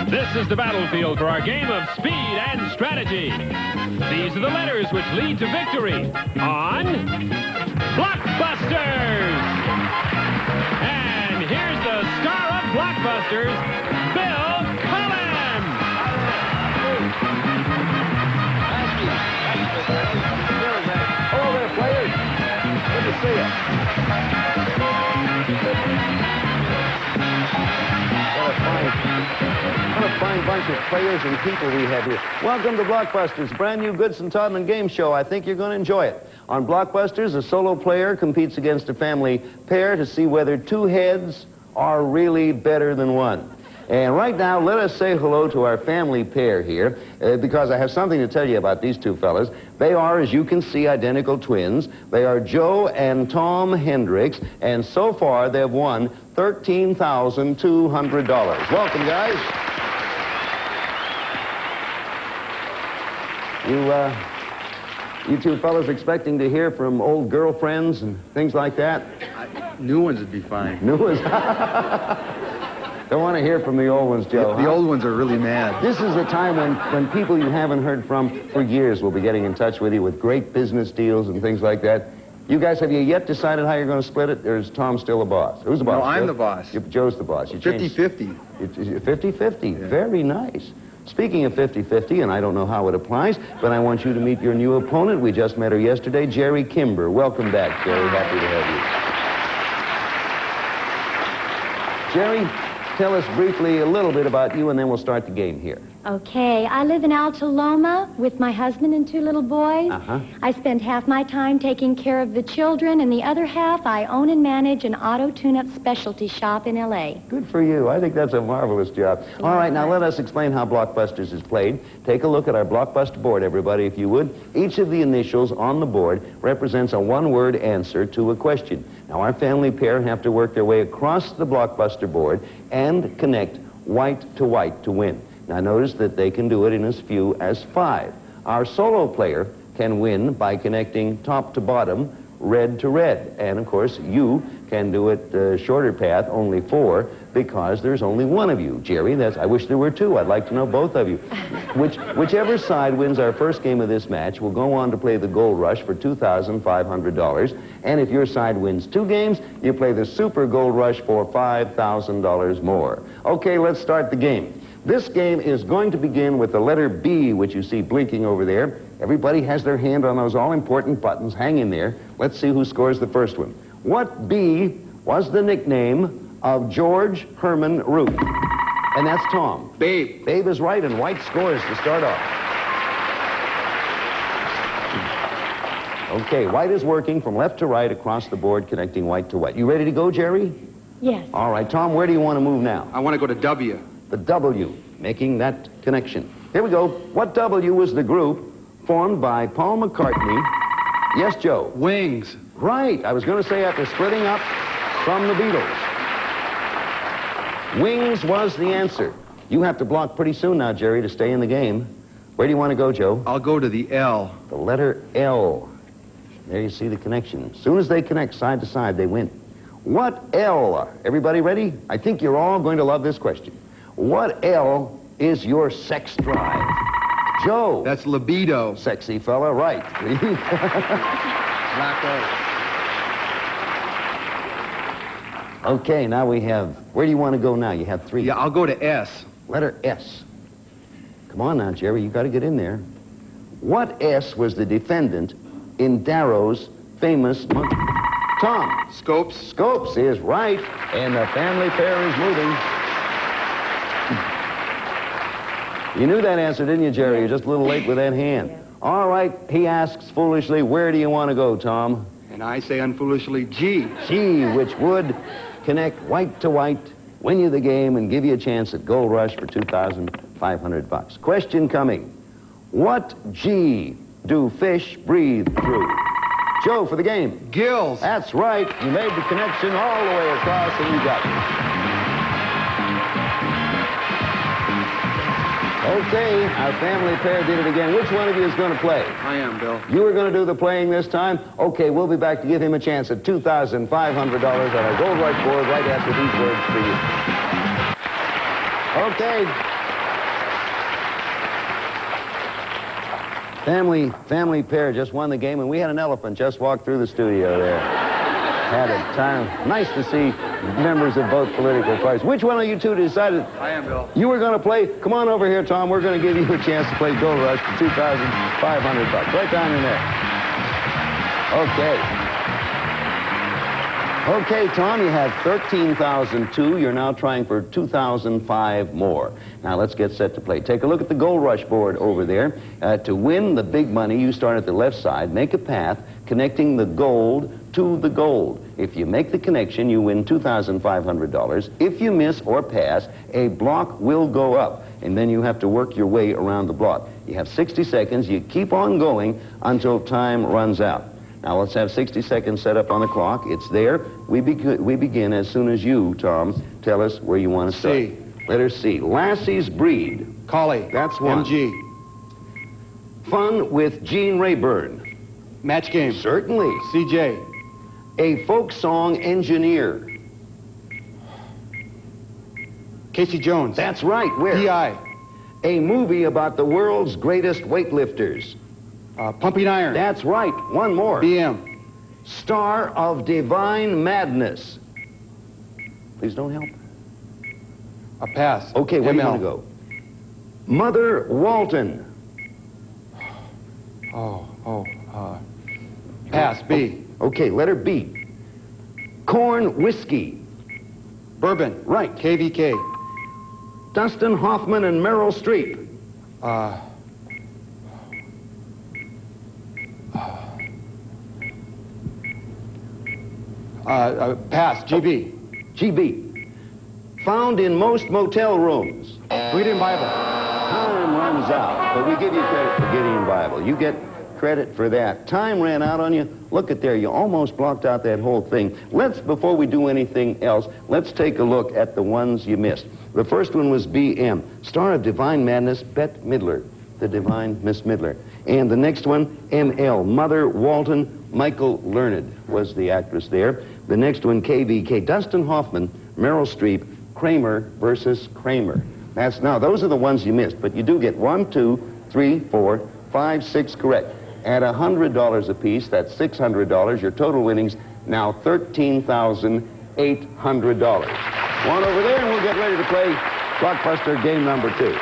This is the battlefield for our game of speed and strategy. These are the letters which lead to victory on Blockbusters. And here's the star of Blockbusters, Bill Cullen. Hello there, players. Good to see you. What a fine bunch of players and people we have here. Welcome to Blockbusters, brand new Goodson Todman game show. I think you're going to enjoy it. On Blockbusters, a solo player competes against a family pair to see whether two heads are really better than one. And right now, let us say hello to our family pair here, because I have something to tell you about these two fellas. They are, as you can see, identical twins. They are Joe and Tom Hendricks, and so far they've won $13,200. Welcome, guys. You two fellas expecting to hear from old girlfriends and things like that? New ones would be fine. New ones? Don't want to hear from the old ones, Joe. The old ones are really mad. This is a time when people you haven't heard from for years will be getting in touch with you with great business deals and things like that. You guys, have you yet decided how you're going to split it, or is Tom still the boss? Who's the boss? No, I'm Joe? the boss. Joe's the boss. 50-50. 50-50. Yeah. Very nice. Speaking of 50-50, and I don't know how it applies, but I want you to meet your new opponent. We just met her yesterday, Jerry Kimber. Welcome back, Jerry. Happy to have you. Jerry, tell us briefly a little bit about you, and then we'll start the game here. Okay, I live in Alta Loma with my husband and two little boys. I spend half my time taking care of the children, and the other half I own and manage an auto tune-up specialty shop in L.A. Good for you. I think that's a marvelous job. All right, now let us explain how Blockbusters is played. Take a look at our Blockbuster board, everybody, if you would. Each of the initials on the board represents a one-word answer to a question. Now, our family pair have to work their way across the Blockbuster board and connect white to white to win. Now, notice that they can do it in as few as 5. Our solo player can win by connecting top to bottom, red to red. And, of course, you can do it shorter path, only 4, because there's only one of you. Jerry, I wish there were 2. I'd like to know both of you. Whichever side wins our first game of this match will go on to play the Gold Rush for $2,500. And if your side wins 2 games, you play the Super Gold Rush for $5,000 more. Okay, let's start the game. This game is going to begin with the letter B, which you see blinking over there. Everybody has their hand on those all-important buttons. Hang in there. Let's see who scores the first one. What B was the nickname of George Herman Root? And that's Tom. Babe. Babe is right, and white scores to start off. Okay, white is working from left to right across the board, connecting white to white. You ready to go, Jerry? Yes. All right, Tom, where do you want to move now? I want to go to W. The W, making that connection. Here we go. What W was the group formed by Paul McCartney? Yes, Joe. Wings. Right. I was going to say after splitting up from the Beatles. Wings was the answer. You have to block pretty soon now, Jerry, to stay in the game. Where do you want to go, Joe? I'll go to the L. The letter L. There you see the connection. As soon as they connect side to side, they win. What L? Everybody ready? I think you're all going to love this question. What L is your sex drive? Joe. That's libido. Sexy fella, right. Okay, now we have, where do you want to go now? You have 3. Yeah, I'll go to S. Letter S. Come on now, Jerry, you got to get in there. What S was the defendant in Darrow's famous monkey? Tom. Scopes. Scopes is right, and the family pair is moving. You knew that answer, didn't you, Jerry? You're just a little late with that hand. All right, he asks foolishly, where do you want to go, Tom? And I say unfoolishly, G. G, which would connect white to white, win you the game, and give you a chance at Gold Rush for $2,500. Question coming. What G do fish breathe through? Joe, for the game. Gills. That's right. You made the connection all the way across, and you got it. Okay, our family pair did it again. Which one of you is going to play? I am, Bill. You are going to do the playing this time? Okay, we'll be back to give him a chance at $2,500 on our Gold Rush board right after these words for you. Okay. Family pair just won the game, and we had an elephant just walk through the studio there. Had a time. Nice to see members of both political parties. Which one of you two decided? I am, Bill. You were going to play? Come on over here, Tom. We're going to give you a chance to play Gold Rush for $2,500. Right down in there. Okay. Okay, Tom, you have $13,002. You're now trying for $2,005 more. Now, let's get set to play. Take a look at the Gold Rush board over there. To win the big money, you start at the left side. Make a path connecting the gold to the gold. If you make the connection, you win $2,500. If you miss or pass, a block will go up, and then you have to work your way around the block. You have 60 seconds. You keep on going until time runs out. Now, let's have 60 seconds set up on the clock. It's there. We begin as soon as you, Tom, tell us where you want to start. C. Letter C. Lassie's breed. Collie. That's one. MG. Fun with Gene Rayburn. Match game. Certainly. CJ. A folk song engineer. Casey Jones. That's right. Where? PI. A movie about the world's greatest weightlifters. Pumping Iron. That's right. One more. BM. Star of Divine Madness. Please don't help. A pass. Okay, where do you ML. want to go? Mother Walton. Pass. B. Okay, letter B. Corn whiskey. Bourbon. Right. KVK. Dustin Hoffman and Meryl Streep. Pass. GB. GB. Found in most motel rooms. Gideon Bible. Time runs out, but we give you credit for Gideon Bible. You get credit for that. Time ran out on you. Look at there, you almost blocked out that whole thing. Before we do anything else, let's take a look at the ones you missed. The first one was BM, Star of Divine Madness, Bette Midler, the Divine Miss Midler. And the next one, ML, Mother Walton, Michael Learned was the actress there. The next one, KVK, Dustin Hoffman, Meryl Streep, Kramer versus Kramer. Now, those are the ones you missed, but you do get 1, 2, 3, 4, 5, 6 correct. At $100 apiece, that's $600. Your total winnings now $13,800. One over there, and we'll get ready to play Blockbuster game number 2.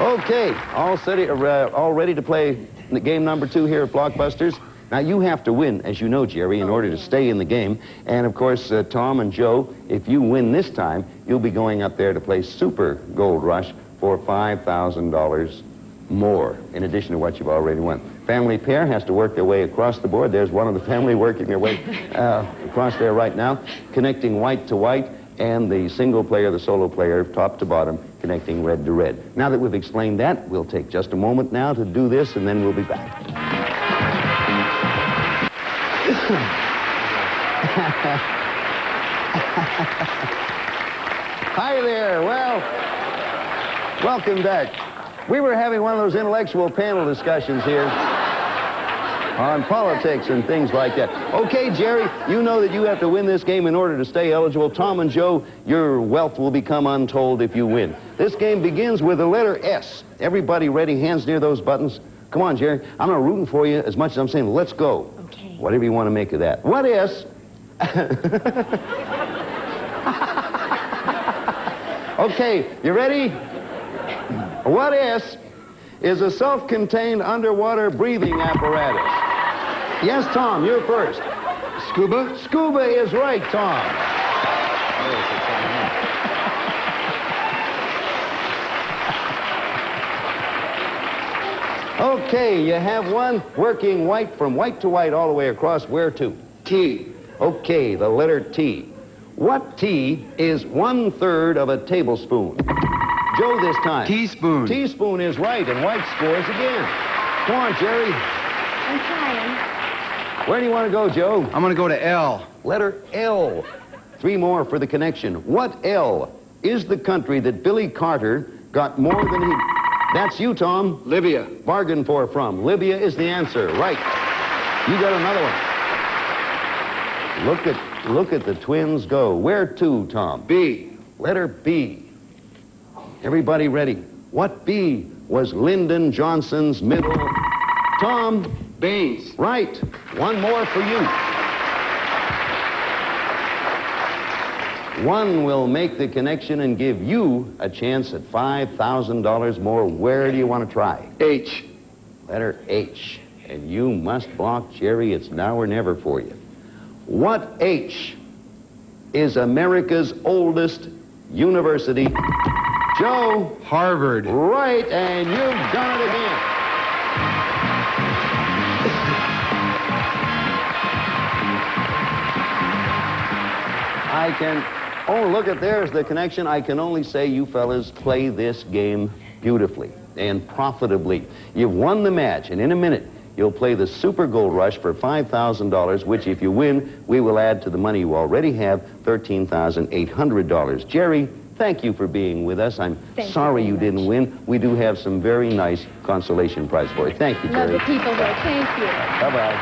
Okay, all ready to play the game number 2 here at Blockbusters. Now, you have to win, as you know, Jerry, in order to stay in the game. And, of course, Tom and Joe, if you win this time, you'll be going up there to play Super Gold Rush for $5,000 more, in addition to what you've already won. Family pair has to work their way across the board. There's one of the family working their way across there right now, connecting white to white, and the single player, the solo player, top to bottom, connecting red to red. Now that we've explained that, we'll take just a moment now to do this, and then we'll be back. Hi there. Well, welcome back. We were having one of those intellectual panel discussions here on politics and things like that. Okay, Jerry, you know that you have to win this game in order to stay eligible. Tom and Joe, your wealth will become untold if you win. This game begins with the letter S. Everybody ready? Hands near those buttons. Come on, Jerry. I'm not rooting for you as much as I'm saying, let's go. Okay. Whatever you want to make of that. What is... Okay, you ready? What is a self-contained underwater breathing apparatus? Yes, Tom, you're first. Scuba. Scuba is right, Tom. Okay, you have one working white from white to white all the way across. Where to? T. Okay, the letter T. What T is 1/3 of a tablespoon? Joe this time. Teaspoon. Teaspoon is right, and white scores again. Come on, Jerry. I'm trying. Where do you want to go, Joe? I'm going to go to L. Letter L. 3 more for the connection. What L is the country that Billy Carter got more than he... That's you, Tom. Libya. Bargained for from. Libya is the answer. Right. You got another one. Look at the twins go. Where to, Tom? B. Letter B. Everybody ready? What B was Lyndon Johnson's middle? Tom? Baines. Right. One more for you. One will make the connection and give you a chance at $5,000 more. Where do you want to try? H. Letter H. And you must block Jerry. It's now or never for you. What H is America's oldest university? Joe? Harvard. Right, and you've done it again. Oh, look at there's the connection. I can only say you fellas play this game beautifully and profitably. You've won the match, and in a minute, you'll play the Super Gold Rush for $5,000, which if you win, we will add to the money you already have, $13,800. Jerry, thank you for being with us. I'm sorry you didn't win. We do have some very nice consolation prize for you. Thank you, Jerry. Love the people here. Thank you. Bye-bye.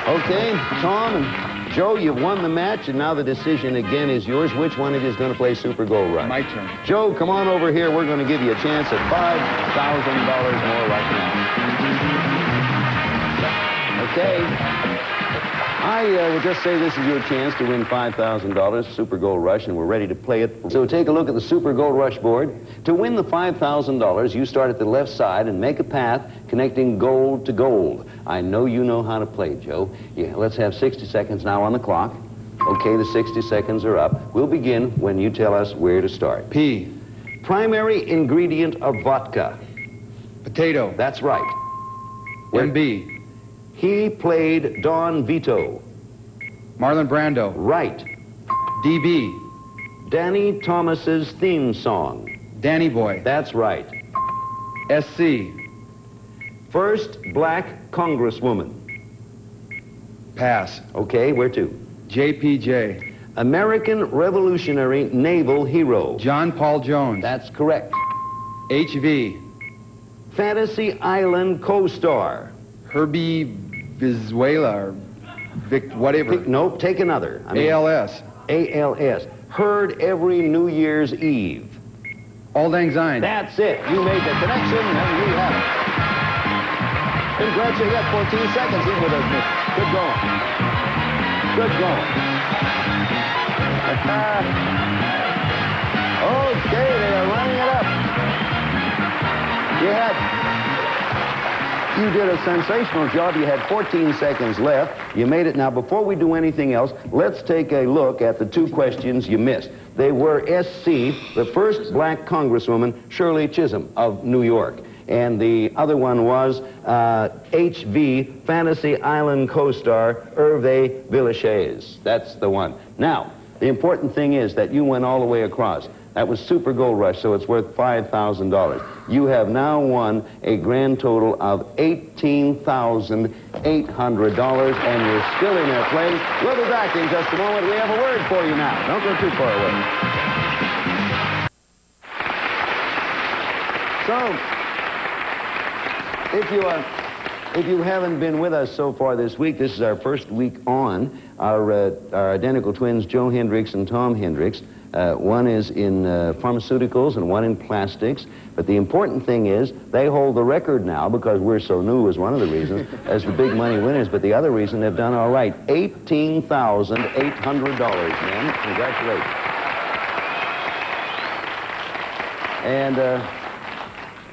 Okay, Tom and Joe, you've won the match, and now the decision again is yours. Which one of you is going to play Super Gold Rush? My turn. Joe, come on over here. We're going to give you a chance at $5,000 more right now. Okay. I would just say this is your chance to win $5,000, Super Gold Rush, and we're ready to play it. So take a look at the Super Gold Rush board. To win the $5,000, you start at the left side and make a path connecting gold to gold. I know you know how to play, Joe. Yeah, let's have 60 seconds now on the clock. Okay, the 60 seconds are up. We'll begin when you tell us where to start. P. Primary ingredient of vodka. Potato. That's right. MB. He played Don Vito. Marlon Brando. Right. DB. Danny Thomas's theme song. Danny Boy. That's right. SC. First black congresswoman. Pass. Okay, where to? JPJ. American Revolutionary Naval Hero. John Paul Jones. That's correct. HV. Fantasy Island co-star. Herbie Vizuela or Vic whatever. Nope, take another. ALS. ALS. Heard every New Year's Eve. Auld Lang Syne. That's it. You made the connection, and you have it. Congratulations. You got 14 seconds in with us, Nick. Good going. Good going. Okay, they are running it up. You did a sensational job. You had 14 seconds left. You made it. Now, before we do anything else, let's take a look at the two questions you missed. They were SC, the first black congresswoman, Shirley Chisholm of New York. And the other one was HV, Fantasy Island co-star, Hervé Villechaize. That's the one. Now, the important thing is that you went all the way across. That was Super Gold Rush, so it's worth $5,000. You have now won a grand total of $18,800, and you're still in there playing. We'll be back in just a moment. We have a word for you now. Don't go too far away. So, if you haven't been with us so far this week, this is our first week on. Our identical twins, Joe Hendricks and Tom Hendricks. One is in pharmaceuticals and one in plastics. But the important thing is they hold the record now because we're so new is one of the reasons as the big money winners. But the other reason they've done all right. $18,800, man. Congratulations. And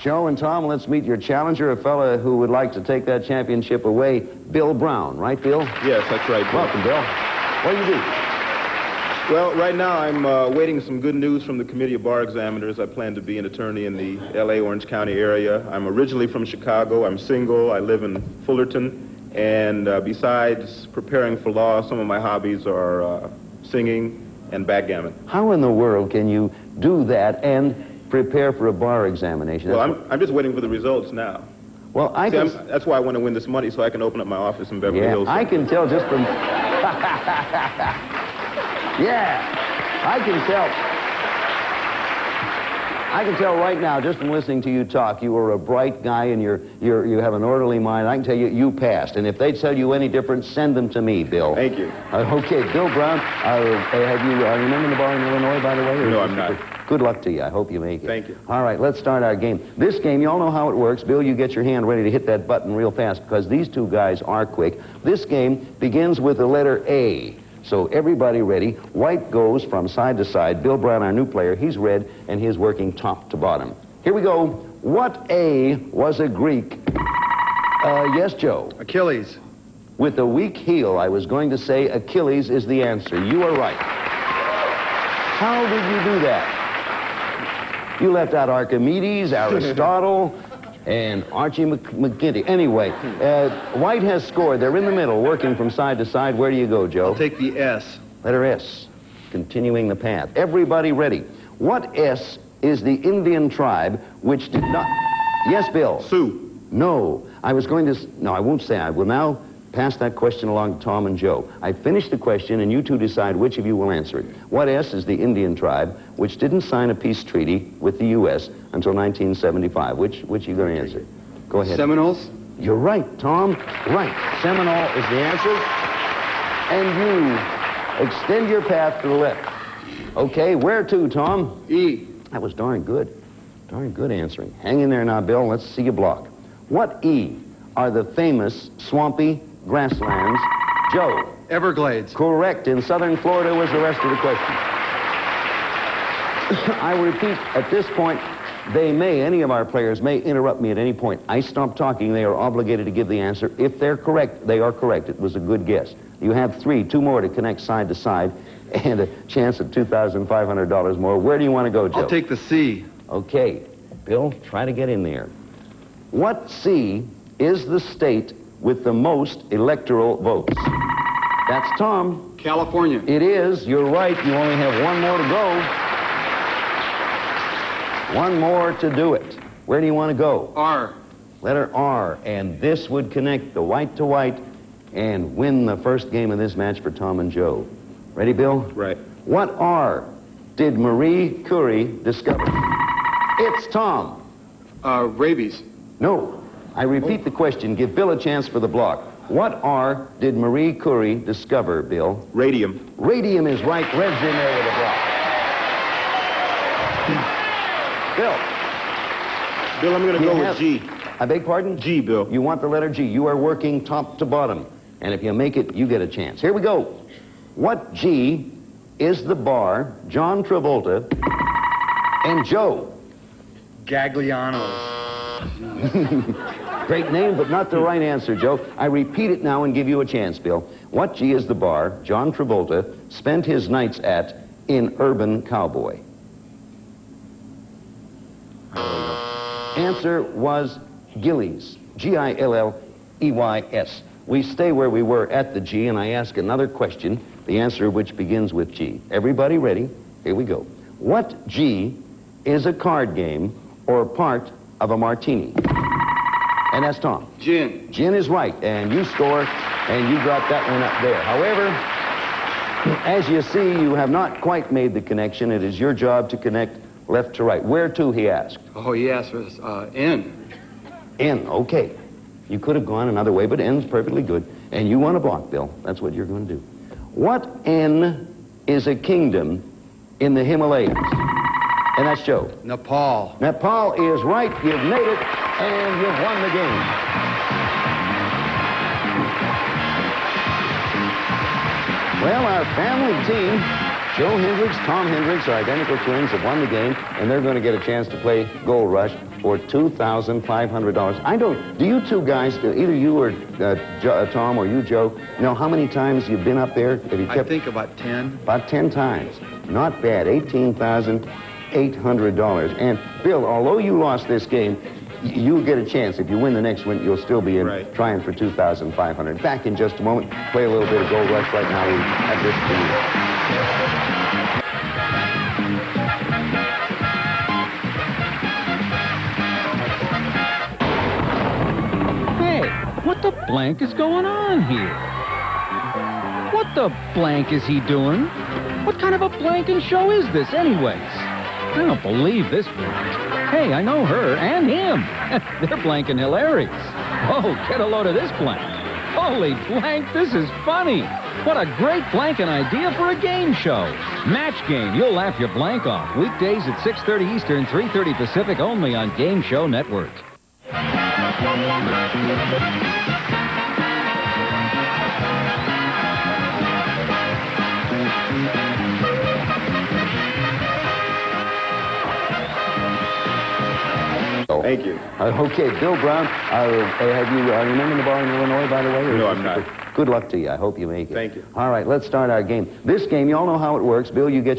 Joe and Tom, let's meet your challenger, a fella who would like to take that championship away, Bill Brown. Right, Bill? Yes, that's right, Bill. Welcome, Bill. What do you do? Well, right now I'm waiting some good news from the Committee of Bar Examiners. I plan to be an attorney in the L.A. Orange County area. I'm originally from Chicago. I'm single. I live in Fullerton. And besides preparing for law, some of my hobbies are singing and backgammon. How in the world can you do that and prepare for a bar examination? Well, I'm just waiting for the results now. Well, that's why I want to win this money so I can open up my office in Beverly Hills. I can tell just from... Yeah, I can tell. I can tell right now, just from listening to you talk, you were a bright guy and you have an orderly mind. I can tell you, you passed. And if they tell you any different, send them to me, Bill. Thank you. Okay, Bill Brown, are you member of the bar in Illinois, by the way? No, I'm not. Good luck to you. I hope you make it. Thank you. All right, let's start our game. This game, you all know how it works. Bill, you get your hand ready to hit that button real fast because these two guys are quick. This game begins with the letter A. So everybody ready. White goes from side to side. Bill Brown, our new player, he's red, and he's working top to bottom. Here we go. What A was a Greek? Yes, Joe. Achilles. With a weak heel, I was going to say Achilles is the answer. You are right. How did you do that? You left out Archimedes, Aristotle, and Archie McGinty. Anyway, White has scored. They're in the middle, working from side to side. Where do you go, Joe? I'll take the S. Letter S. Continuing the path. Everybody ready. What S is the Indian tribe which did not... Yes, Bill? Sioux. No. I was going to... No, I won't say. I will now pass that question along to Tom and Joe. I finished the question, and you two decide which of you will answer it. What S is the Indian tribe which didn't sign a peace treaty with the U.S. until 1975? Which are you going to answer? Go ahead. Seminoles. You're right, Tom. Right. Seminole is the answer. And you extend your path to the left. Okay, where to, Tom? E. That was darn good. Darn good answering. Hang in there now, Bill. Let's see you block. What E are the famous swampy grasslands? Joe. Everglades. Correct. In southern Florida was the rest of the question. I repeat, at this point, any of our players may interrupt me at any point. I stop talking, they are obligated to give the answer. If they're correct, they are correct. It was a good guess. You have two more to connect side to side, and a chance at $2,500 more. Where do you want to go, Joe? I'll take the C. Okay. Bill, try to get in there. What C is the state with the most electoral votes? That's Tom. California. It is. You're right. You only have one more to go. One more to do it. Where do you want to go? R. Letter R. And this would connect the white to white and win the first game of this match for Tom and Joe. Ready, Bill? Right. What R did Marie Curie discover? It's Tom. Rabies. No. I repeat the question. Give Bill a chance for the block. What R did Marie Curie discover, Bill? Radium. Radium is right. Red's in there with a block. Bill. Bill, I'm going to go with G. I beg pardon? G, Bill. You want the letter G. You are working top to bottom. And if you make it, you get a chance. Here we go. What G is the bar John Travolta and Joe? Gagliano's. Great name, but not the right answer, Joe. I repeat it now and give you a chance, Bill. What G is the bar John Travolta spent his nights at in Urban Cowboy? Answer was Gillies. Gilleys. We stay where we were at the G, and I ask another question, the answer which begins with G. Everybody ready? Here we go. What G is a card game or part of a martini? And that's Tom. Gin. Gin is right, and you score, and you got that one up there. However, as you see, you have not quite made the connection. It is your job to connect left to right. Where to, he asked. Oh, yes, N. N, okay. You could have gone another way, but N's perfectly good. And you want a block, Bill. That's what you're going to do. What N is a kingdom in the Himalayas? And that's Joe. Nepal. Nepal is right. You've made it, and you've won the game. Well, our family team, Joe Hendricks, Tom Hendricks, our identical twins, have won the game, and they're going to get a chance to play Gold Rush for $2,500. Do you two guys, either you or Tom or you, Joe, know how many times you've been up there? Have you kept... I think about 10. About 10 times. Not bad. $18,800. And, Bill, although you lost this game, you'll get a chance. If you win the next one, you'll still be in trying for $2,500. Back in just a moment. Play a little bit of Gold Rush right now. We have this for you. What the blank is going on here? What the blank is he doing? What kind of a blanking show is this, anyways? I don't believe this blank. Hey, I know her and him. They're blanking hilarious. Oh, get a load of this blank. Holy blank, this is funny. What a great blanking idea for a game show. Match Game. You'll laugh your blank off. Weekdays at 6:30 Eastern, 3:30 Pacific, only on Game Show Network. Thank you. Okay, Bill Brown, are you in the bar in Illinois, by the way? No, I'm not. Good luck to you. I hope you make it. Thank you. All right, let's start our game. This game, you all know how it works. Bill, you get your